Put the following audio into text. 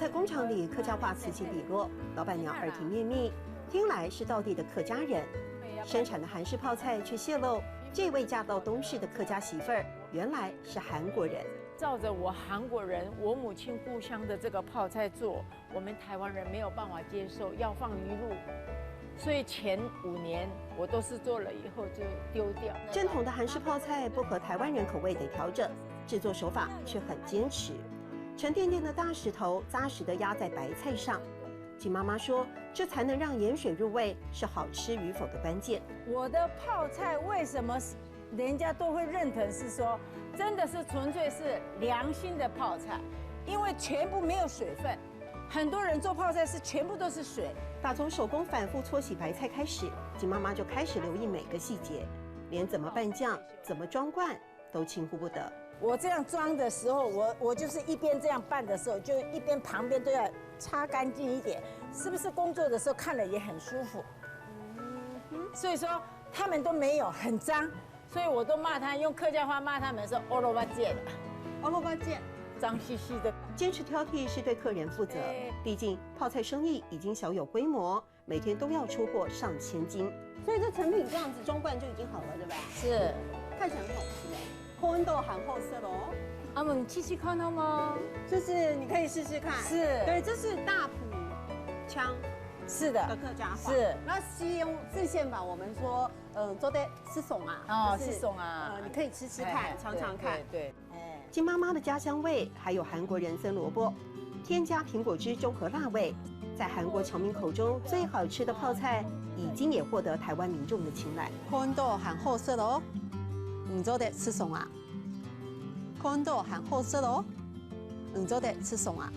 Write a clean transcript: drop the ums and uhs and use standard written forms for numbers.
菜工厂里客家话此起彼落，老板娘耳提面命，听来是道地的客家人，生产的韩式泡菜却泄露，这位嫁到东市的客家媳妇儿原来是韩国人。照着我韩国人、我母亲故乡的这个泡菜做，我们台湾人没有办法接受，要放鱼露。所以前5年我都是做了以后就丢掉。正统的韩式泡菜不合台湾人口味得调整，制作手法却很坚持。沉甸甸的大石头扎实地压在白菜上，金妈妈说，这才能让盐水入味，是好吃与否的关键。我的泡菜为什么人家都会认同是说，真的是纯粹是良心的泡菜，因为全部没有水分。很多人做泡菜是全部都是水。打从手工反复搓洗白菜开始，金妈妈就开始留意每个细节，连怎么拌酱、怎么装罐都轻忽不得。我这样装的时候，我就是一边这样拌的时候，就一边旁边都要擦干净一点，是不是？工作的时候看了也很舒服。所以说他们都没有很脏，所以我都骂他，用客家话骂他们说“欧罗巴见”，欧罗巴见。脏兮兮的。坚持挑剔是对客人负责，毕竟泡菜生意已经小有规模，每天都要出货上千斤，所以这成品这样子装罐就已经好了，对吧？是，看起来很好吃哎，温度很厚色喽。阿姆，你吃吃看好吗？就是你可以试试看，是，对，这是大埔腔。是的，客家话是。那西用自县吧，我们说，做的吃笋啊，哦，吃笋啊，你可以吃吃看，尝尝看。对，金妈妈的家乡味，还有韩国人参萝卜，添加苹果汁中和辣味，在韩国侨民口中最好吃的泡菜，已经也获得台湾民众的青睐。温度很厚色的哦，你做的吃笋啊？温度很厚色的哦，你做的吃笋啊？